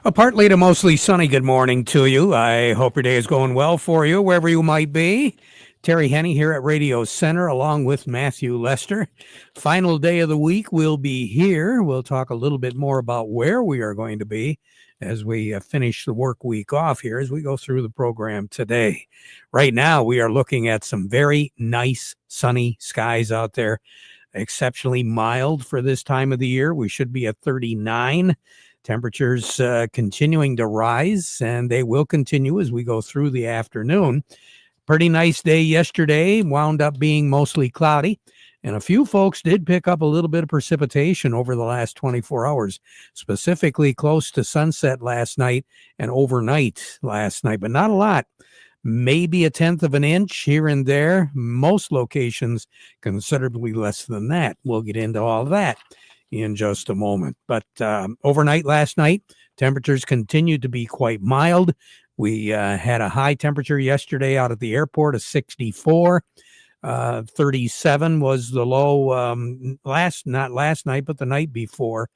A partly to mostly sunny good morning to you. I hope your day is going well for you, wherever you might be. Terry Henne here at Radio Center, along with Matthew Lester. Final day of the week, we'll be here. We'll talk a little bit more about where we are going to be as we finish the work week off here as we go through the program today. Right now, we are looking at some very nice sunny skies out there, exceptionally mild for this time of the year. We should be at 39. Temperatures continuing to rise, and they will continue as we go through the afternoon. Pretty nice day yesterday, wound up being mostly cloudy, and a few folks did pick up a little bit of precipitation over the last 24 hours, specifically close to sunset last night and overnight last night, but not a lot. Maybe a tenth of an inch here and there. Most locations considerably less than that. We'll get into all that in just a moment. But overnight last night, temperatures continued to be quite mild. We had a high temperature yesterday out at the airport of 64. 37 was the low not last night, but the night before.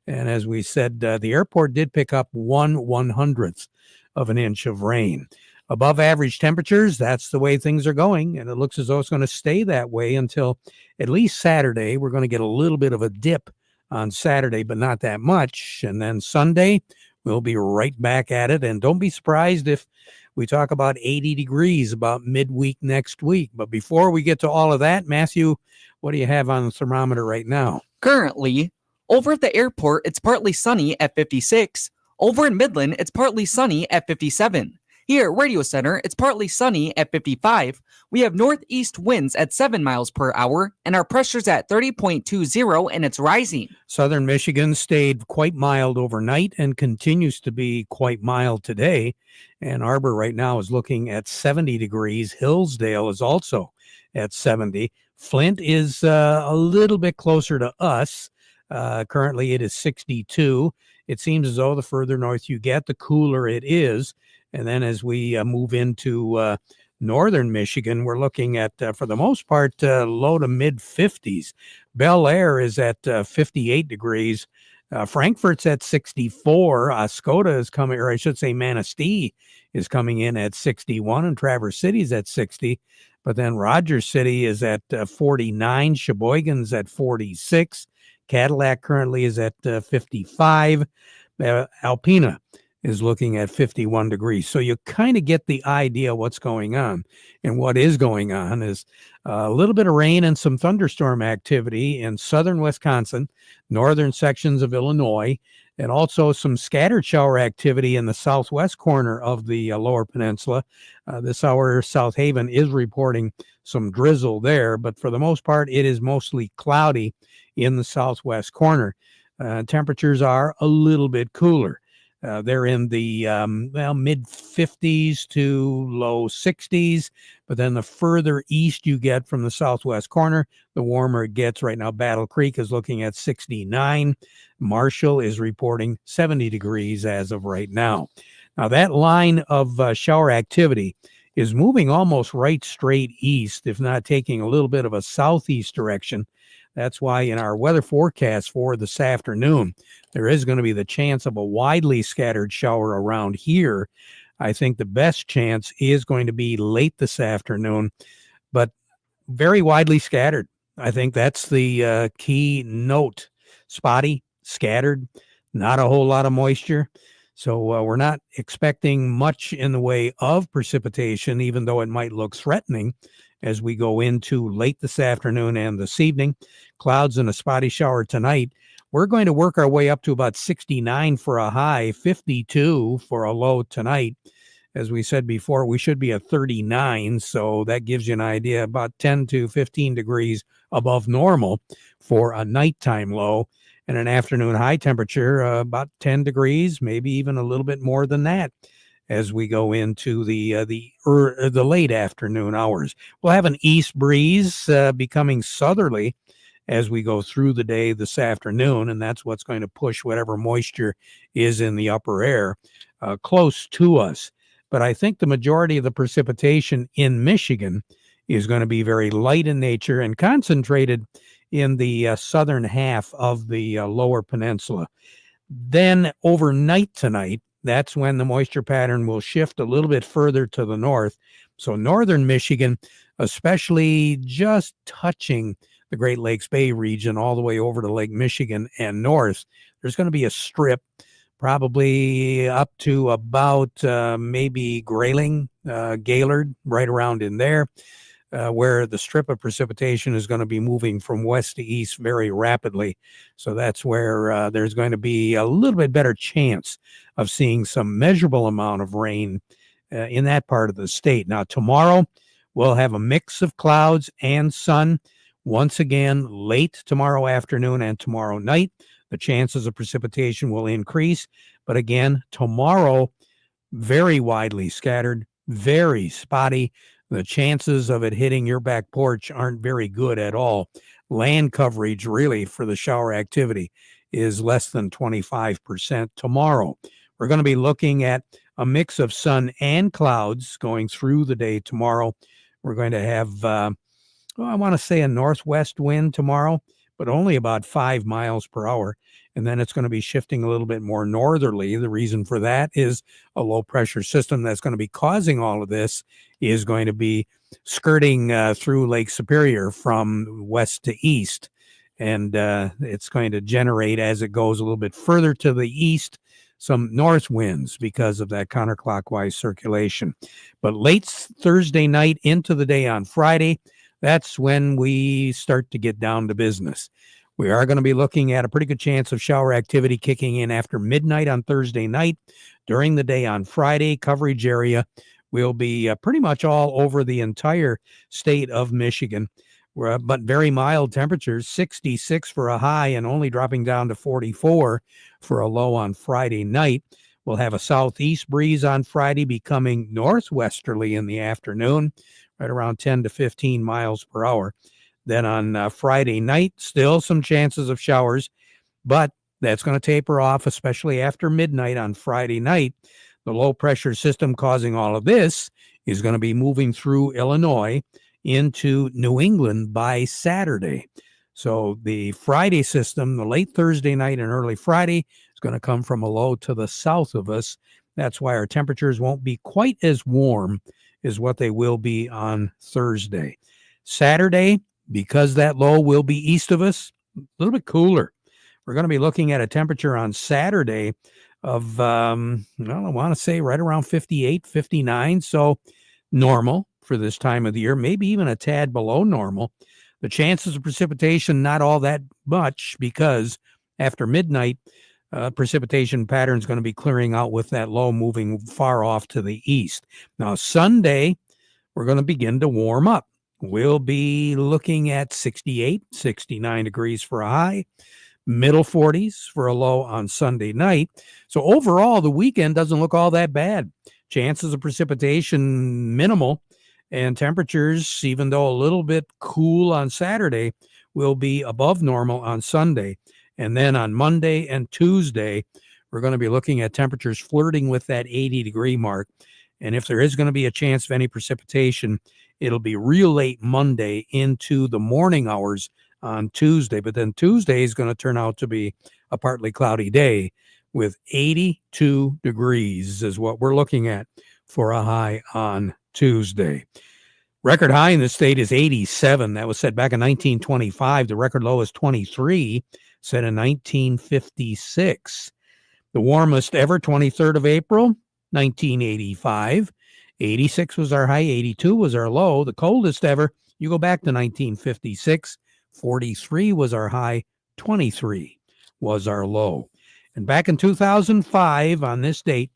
And as we said, the airport did pick up 1/100th of an inch of rain. Above average temperatures, that's the way things are going, and it looks as though it's going to stay that way until at least Saturday. We're going to get a little bit of a dip on Saturday, but not that much. And then Sunday, we'll be right back at it. And don't be surprised if we talk about 80 degrees about midweek next week. But before we get to all of that, Matthew, what do you have on the thermometer right now? Currently, over at the airport, it's partly sunny at 56. Over in Midland, it's partly sunny at 57. Here at Radio Center, it's partly sunny at 55. We have northeast winds at 7 miles per hour, and our pressure's at 30.20, and it's rising. Southern Michigan stayed quite mild overnight and continues to be quite mild today. Ann Arbor right now is looking at 70 degrees. Hillsdale is also at 70. Flint is a little bit closer to us. Currently, it is 62. It seems as though the further north you get, the cooler it is. And then as we move into northern Michigan, we're looking at, for the most part, low to mid 50s. Bel Air is at 58 degrees. Frankfort's at 64. Oscoda is coming, or I should say Manistee is coming in at 61, and Traverse City's at 60. But then Rogers City is at 49. Sheboygan's at 46. Cadillac currently is at 55. Alpena is looking at 51 degrees. So you kind of get the idea what's going on. And what is going on is a little bit of rain and some thunderstorm activity in southern Wisconsin, northern sections of Illinois, and also some scattered shower activity in the southwest corner of the lower peninsula. This hour, South Haven is reporting some drizzle there, but for the most part, it is mostly cloudy in the southwest corner. Temperatures are a little bit cooler. They're in the mid 50s to low 60s, but then the further east you get from the southwest corner, the warmer it gets. Right now, Battle Creek is looking at 69. Marshall is reporting 70 degrees as of right now. Now, that line of shower activity is moving almost right straight east, if not taking a little bit of a southeast direction. That's why in our weather forecast for this afternoon, there is going to be the chance of a widely scattered shower around here. I think the best chance is going to be late this afternoon, but very widely scattered. I think that's the key note. Spotty, scattered, not a whole lot of moisture. So we're not expecting much in the way of precipitation, even though it might look threatening as we go into late this afternoon and this evening. Clouds and a spotty shower tonight. We're going to work our way up to about 69 for a high, 52 for a low tonight. As we said before, we should be at 39, so that gives you an idea, about 10 to 15 degrees above normal for a nighttime low, and an afternoon high temperature about 10 degrees, maybe even a little bit more than that as we go into the late afternoon hours. We'll have an east breeze becoming southerly as we go through the day this afternoon, and that's what's going to push whatever moisture is in the upper air close to us. But I think the majority of the precipitation in Michigan is going to be very light in nature and concentrated in the southern half of the lower peninsula. Then overnight tonight, that's when the moisture pattern will shift a little bit further to the north. So northern Michigan, especially just touching the Great Lakes Bay region all the way over to Lake Michigan and north, there's going to be a strip probably up to about maybe Grayling, Gaylord, right around in there, where the strip of precipitation is going to be moving from west to east very rapidly. So that's where there's going to be a little bit better chance of seeing some measurable amount of rain in that part of the state. Now, tomorrow, we'll have a mix of clouds and sun. Once again, late tomorrow afternoon and tomorrow night, the chances of precipitation will increase. But again, tomorrow, very widely scattered, very spotty. The chances of it hitting your back porch aren't very good at all. Land coverage, really, for the shower activity is less than 25% tomorrow. We're going to be looking at a mix of sun and clouds going through the day tomorrow. We're going to have, I want to say a northwest wind tomorrow, but only about 5 miles per hour. And then it's going to be shifting a little bit more northerly. The reason for that is a low pressure system that's going to be causing all of this is going to be skirting through Lake Superior from west to east. And it's going to generate, as it goes a little bit further to the east, some north winds because of that counterclockwise circulation. But late Thursday night into the day on Friday, that's when we start to get down to business. We are going to be looking at a pretty good chance of shower activity kicking in after midnight on Thursday night. During the day on Friday, coverage area will be pretty much all over the entire state of Michigan, but very mild temperatures, 66 for a high and only dropping down to 44 for a low on Friday night. We'll have a southeast breeze on Friday becoming northwesterly in the afternoon, right around 10 to 15 miles per hour. Then on Friday night, still some chances of showers, but that's going to taper off, especially after midnight on Friday night. The low pressure system causing all of this is going to be moving through Illinois into New England by Saturday. So the Friday system, the late Thursday night and early Friday, is going to come from a low to the south of us. That's why our temperatures won't be quite as warm as what they will be on Thursday. Saturday, because that low will be east of us, a little bit cooler. We're going to be looking at a temperature on Saturday of, I want to say right around 58, 59. So normal for this time of the year, maybe even a tad below normal. The chances of precipitation, not all that much, because after midnight, precipitation pattern is going to be clearing out with that low moving far off to the east. Now, Sunday, we're going to begin to warm up. We'll be looking at 68, 69 degrees for a high, middle 40s for a low on Sunday night. So overall, the weekend doesn't look all that bad. Chances of precipitation minimal, and temperatures, even though a little bit cool on Saturday, will be above normal on Sunday. And then on Monday and Tuesday, we're going to be looking at temperatures flirting with that 80-degree mark. And if there is going to be a chance of any precipitation, it'll be real late Monday into the morning hours on Tuesday. But then Tuesday is going to turn out to be a partly cloudy day with 82 degrees is what we're looking at for a high on Tuesday. Record high in the state is 87. That was set back in 1925. The record low is 23, set in 1956. The warmest ever, 23rd of April, 1985. 86 was our high, 82 was our low. The coldest ever, you go back to 1956, 43 was our high, 23 was our low. And back in 2005, on this date,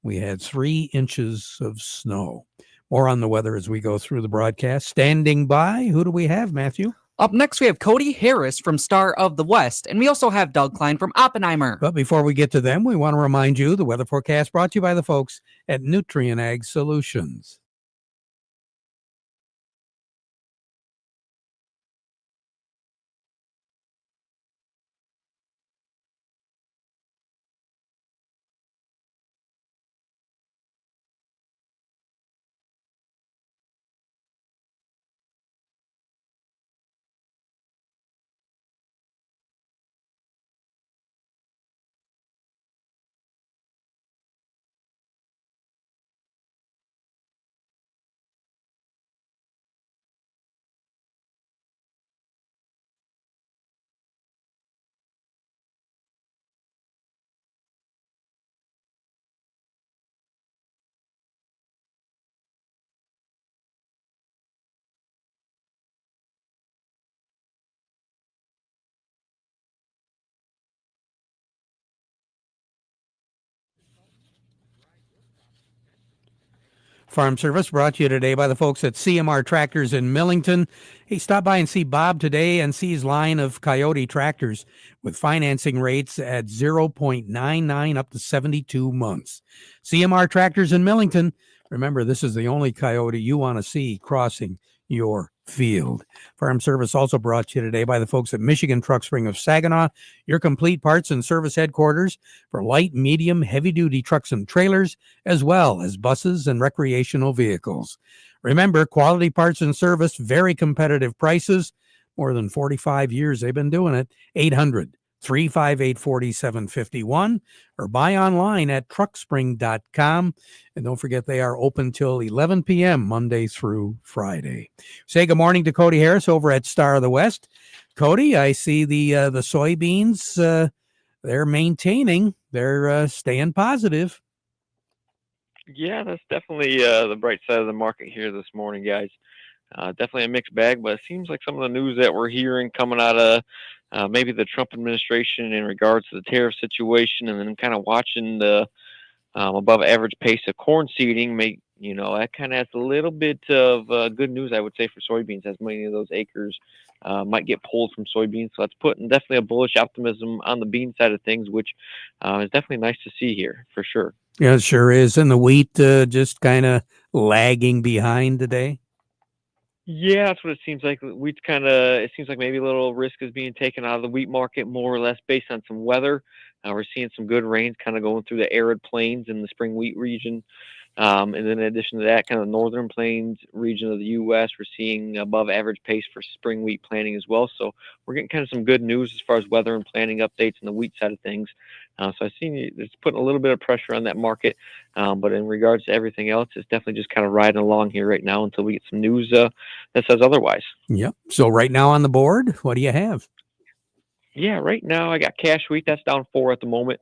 we had 3 inches of snow. More on the weather as we go through the broadcast. Standing by, who do we have, Matthew? Up next, we have Cody Harris from Star of the West, and we also have Doug Klein from Oppenheimer. But before we get to them, we want to remind you the weather forecast brought to you by the folks at Nutrient Ag Solutions. Farm Service brought to you today by the folks at CMR Tractors in Millington. Hey, stop by and see Bob today and see his line of Coyote tractors with financing rates at 0.99 up to 72 months. CMR Tractors in Millington. Remember, this is the only Coyote you want to see crossing your field. Farm Service also brought to you today by the folks at Michigan Truck Spring of Saginaw, your complete parts and service headquarters for light, medium, heavy-duty trucks and trailers, as well as buses and recreational vehicles. Remember, quality parts and service, very competitive prices. More than 45 years they've been doing it. 800-358-4751 or buy online at truckspring.com. And don't forget, they are open till 11 p.m. Monday through Friday. Say good morning to Cody Harris over at Star of the West. Cody, I see the soybeans, they're maintaining. They're staying positive. Yeah, that's definitely the bright side of the market here this morning, guys. Definitely a mixed bag, but it seems like some of the news that we're hearing coming out of maybe the Trump administration in regards to the tariff situation, and then kind of watching the above average pace of corn seeding, that kind of has a little bit of good news, I would say, for soybeans, as many of those acres might get pulled from soybeans. So that's putting definitely a bullish optimism on the bean side of things, which is definitely nice to see here for sure. Yeah, it sure is. And the wheat just kind of lagging behind today. Yeah, that's what it seems like. It seems like maybe a little risk is being taken out of the wheat market, more or less based on some weather. We're seeing some good rains kind of going through the arid plains in the spring wheat region. And then in addition to that, kind of northern plains region of the U.S., we're seeing above average pace for spring wheat planting as well. So we're getting kind of some good news as far as weather and planting updates on the wheat side of things. So I've seen it's putting a little bit of pressure on that market. But in regards to everything else, it's definitely just kind of riding along here right now until we get some news that says otherwise. Yep. So right now on the board, what do you have? Yeah, right now I got cash wheat. That's down 4 at the moment.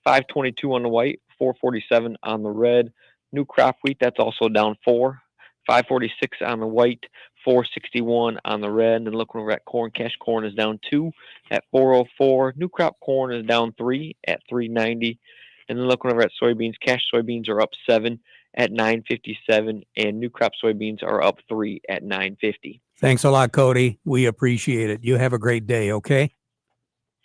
522 on the white, 447 on the red. New crop wheat, that's also down 4. 546 on the white, 461 on the red. And then looking over at corn, cash corn is down 2 at 404. New crop corn is down 3 at 390. And then looking over at soybeans, cash soybeans are up 7 at 957, and new crop soybeans are up 3 at 950. Thanks a lot, Cody. We appreciate it. You have a great day, okay?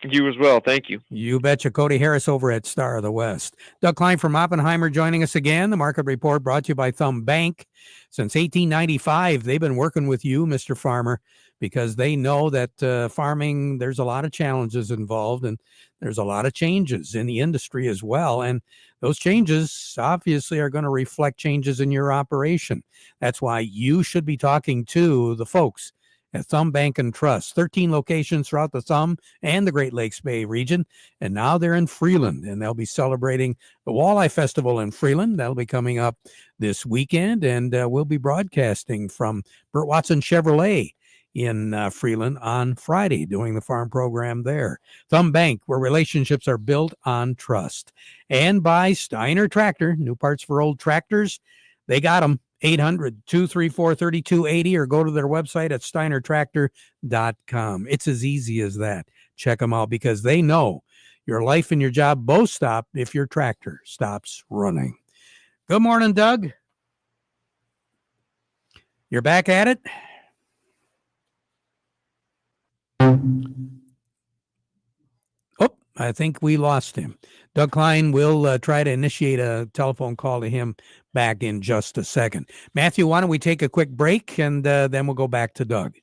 You as well. Thank you. You betcha. Cody Harris over at Star of the West. Doug Klein from Oppenheimer joining us again. The Market Report brought to you by Thumb Bank. Since 1895, they've been working with you, Mr. Farmer, because they know that farming, there's a lot of challenges involved and there's a lot of changes in the industry as well. And those changes obviously are going to reflect changes in your operation. That's why you should be talking to the folks at Thumb Bank and Trust. 13 locations throughout the Thumb and the Great Lakes Bay region. And now they're in Freeland, and they'll be celebrating the Walleye Festival in Freeland. That'll be coming up this weekend, and we'll be broadcasting from Burt Watson Chevrolet in Freeland on Friday, doing the farm program there. Thumb Bank, where relationships are built on trust. And by Steiner Tractor, new parts for old tractors. They got them. 800-234-3280 or go to their website at steinertractor.com. It's as easy as that. Check them out because they know your life and your job both stop if your tractor stops running. Good morning, Doug. You're back at it? Oh, I think we lost him. Doug Klein will try to initiate a telephone call to him back in just a second. Matthew, why don't we take a quick break and then we'll go back to Doug.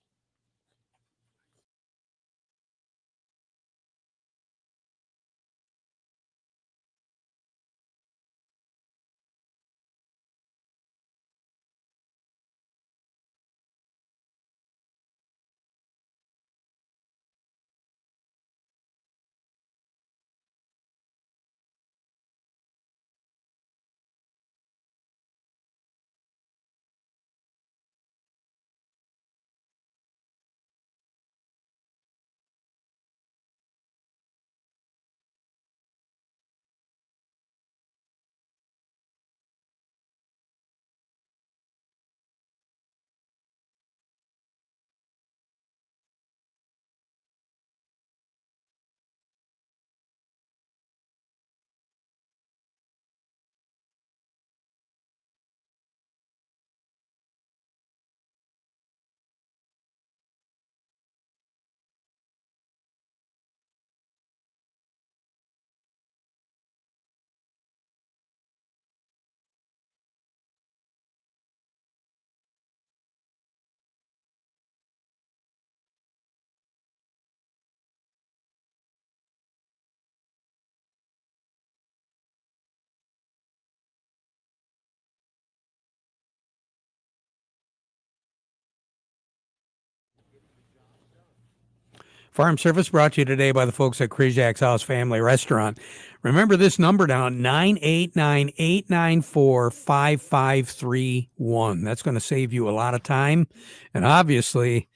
Farm Service brought to you today by the folks at Krizak's House Family Restaurant. Remember this number down, 989-894-5531. That's going to save you a lot of time, and obviously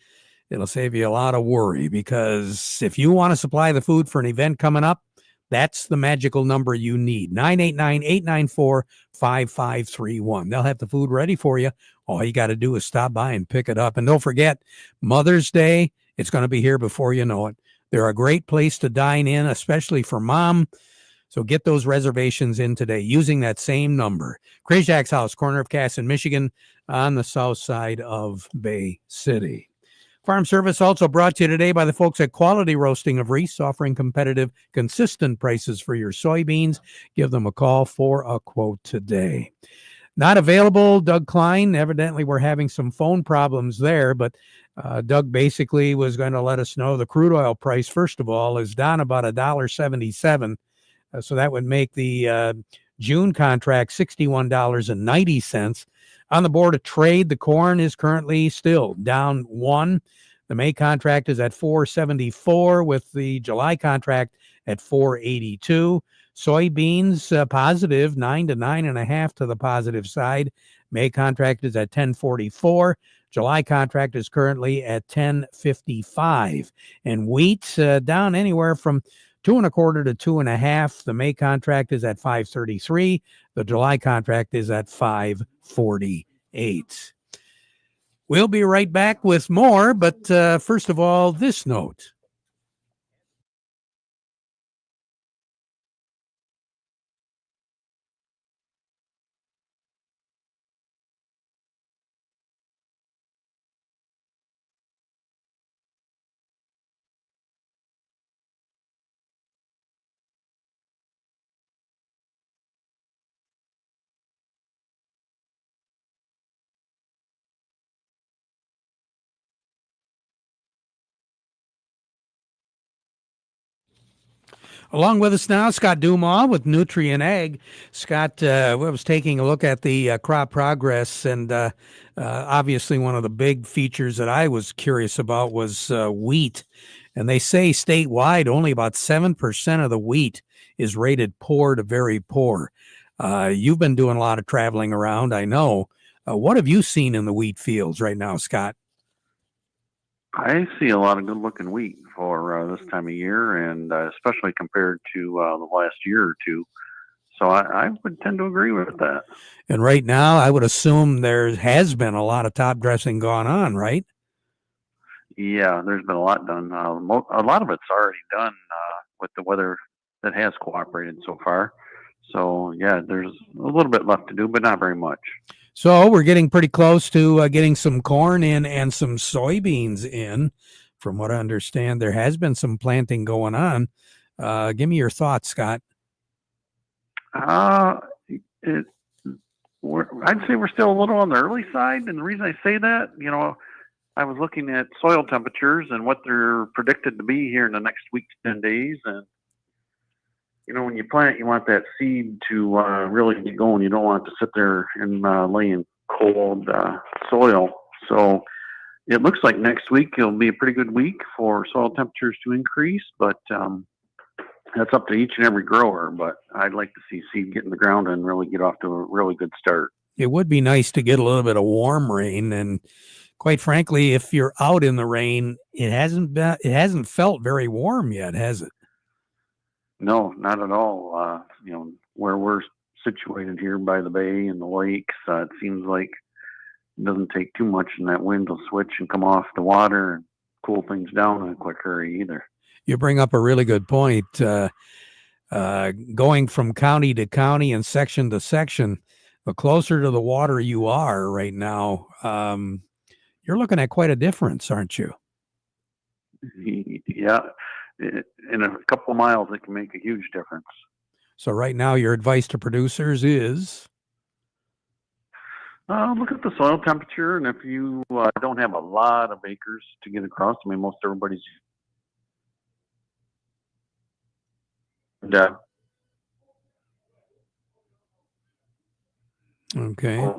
it'll save you a lot of worry, because if you want to supply the food for an event coming up, that's the magical number you need, 989-894-5531. They'll have the food ready for you. All you got to do is stop by and pick it up. And don't forget, Mother's Day, it's going to be here before you know it. They're a great place to dine in, especially for mom. So get those reservations in today using that same number. Krizak's House, corner of Cass and Michigan, on the south side of Bay City. Farm Service also brought to you today by the folks at Quality Roasting of Reese, offering competitive, consistent prices for your soybeans. Give them a call for a quote today. Not available, Doug Klein. Evidently, we're having some phone problems there, but Doug basically was going to let us know the crude oil price, first of all, is down about $1.77. So that would make the June contract $61.90. On the Board of Trade, the corn is currently still down 1. The May contract is at $4.74, with the July contract at $4.82. Soybeans positive, 9 to 9.5 to the positive side. May contract is at $10.44. July contract is currently at $10.55. And wheat down anywhere from 2.25 to 2.5. The May contract is at $5.33. The July contract is at $5.48. We'll be right back with more, but first of all, this note. Along with us now, Scott Dumas with Nutrient Ag. Scott, was taking a look at the crop progress, and obviously one of the big features that I was curious about was wheat. And they say statewide only about 7% of the wheat is rated poor to very poor. You've been doing a lot of traveling around, I know. What have you seen in the wheat fields right now, Scott? I see a lot of good-looking wheat for this time of year, and especially compared to the last year or two. So I would tend to agree with that. And right now, I would assume there has been a lot of top dressing going on, right? Yeah, there's been a lot done. A lot of it's already done with the weather that has cooperated so far. So, yeah, there's a little bit left to do, but not very much. So we're getting pretty close to getting some corn in and some soybeans in. From what I understand, there has been some planting going on. Give me your thoughts, Scott. I'd say we're still a little on the early side. And the reason I say that, I was looking at soil temperatures and what they're predicted to be here in the next week, 10 days. And, when you plant, you want that seed to really get going. You don't want it to sit there and lay in cold soil. So it looks like next week it'll be a pretty good week for soil temperatures to increase, but that's up to each and every grower. But I'd like to see seed get in the ground and really get off to a really good start. It would be nice to get a little bit of warm rain, and quite frankly, if you're out in the rain, it hasn't felt very warm yet, has it? No, not at all. Where we're situated here by the bay and the lakes, it seems like it doesn't take too much, and that wind will switch and come off the water and cool things down in a quick hurry either. You bring up a really good point. Going from county to county and section to section, the closer to the water you are right now, you're looking at quite a difference, aren't you? Yeah. In a couple of miles, it can make a huge difference. So right now, your advice to producers is? Look at the soil temperature, and if you don't have a lot of acres to get across, most everybody's. Okay.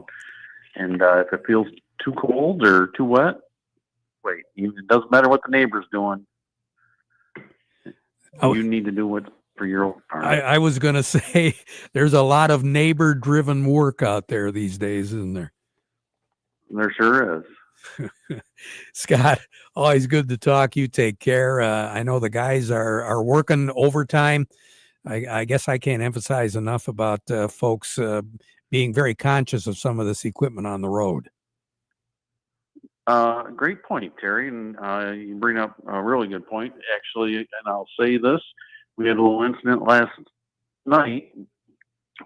And if it feels too cold or too wet, wait. It doesn't matter what the neighbor's doing. Oh. you need to do what's for your own farm. I was going to say there's a lot of neighbor-driven work out there these days, isn't there? There sure is. Scott, always good to talk. You take care. I know the guys are working overtime. I guess I can't emphasize enough about folks being very conscious of some of this equipment on the road. Great point, Terry, and you bring up a really good point, actually. And I'll say this: we had a little incident last night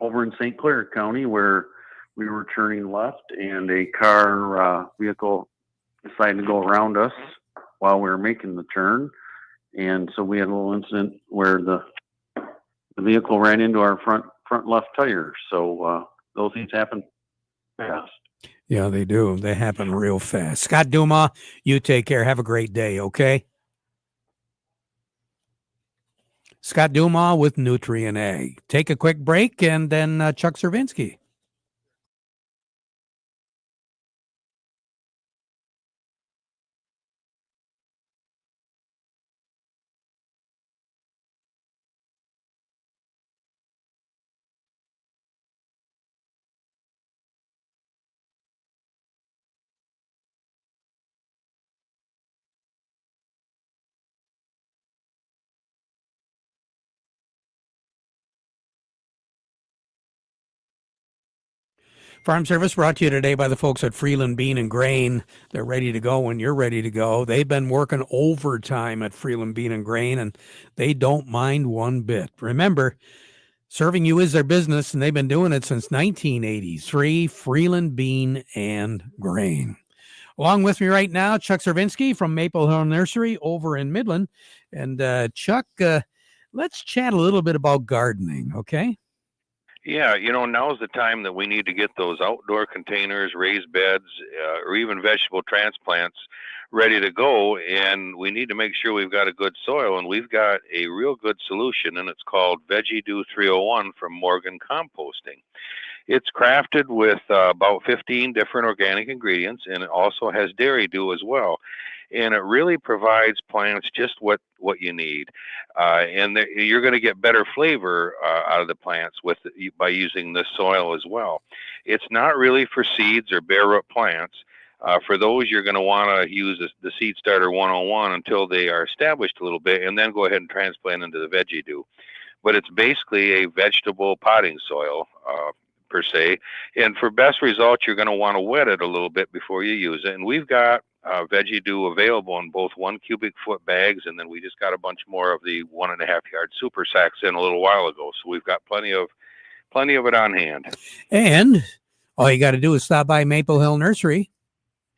over in St. Clair County where we were turning left, and a car vehicle decided to go around us while we were making the turn, and so we had a little incident where the vehicle ran into our front left tire. So those things happen fast. Yeah, they do. They happen real fast. Scott Duma, you take care. Have a great day, okay? Scott Duma with Nutrient Ag. Take a quick break, and then Chuck Cervinsky. Farm Service brought to you today by the folks at Freeland Bean and Grain. They're ready to go when you're ready to go. They've been working overtime at Freeland Bean and Grain, and they don't mind one bit. Remember, serving you is their business, and they've been doing it since 1983. Freeland Bean and Grain. Along with me right now, Chuck Cervinsky from Maple Hill Nursery over in Midland. And Chuck, let's chat a little bit about gardening, okay? Yeah, now's the time that we need to get those outdoor containers, raised beds, or even vegetable transplants ready to go. And we need to make sure we've got a good soil. And we've got a real good solution, and it's called Veggie Dew 301 from Morgan Composting. It's crafted with about 15 different organic ingredients, and it also has dairy dew as well. And it really provides plants just what you need. And you're going to get better flavor out of the plants by using this soil as well. It's not really for seeds or bare root plants. For those, you're going to want to use the Seed Starter 101 until they are established a little bit, and then go ahead and transplant into the Veggie Dew. But it's basically a vegetable potting soil, per se. And for best results, you're going to want to wet it a little bit before you use it. And we've got Veggie Dew available in both 1 cubic foot bags, and then we just got a bunch more of the 1.5 yard super sacks in a little while ago. So we've got plenty of it on hand. And all you got to do is stop by Maple Hill Nursery.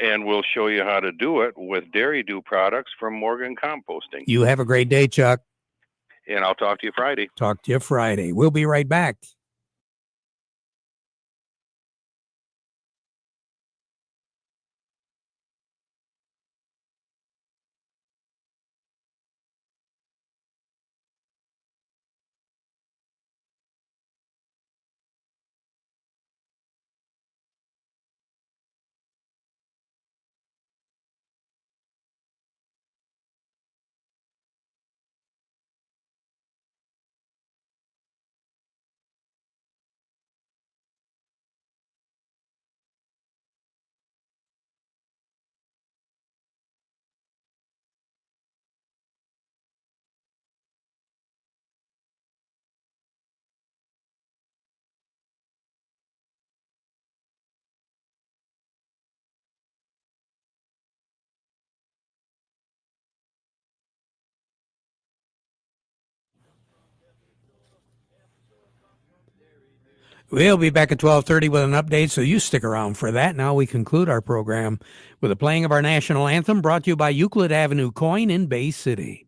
And we'll show you how to do it with Dairy Dew products from Morgan Composting. You have a great day, Chuck. And I'll talk to you Friday. Talk to you Friday. We'll be right back. We'll be back at 12:30 with an update, so you stick around for that. Now we conclude our program with the playing of our national anthem, brought to you by Euclid Avenue Coin in Bay City.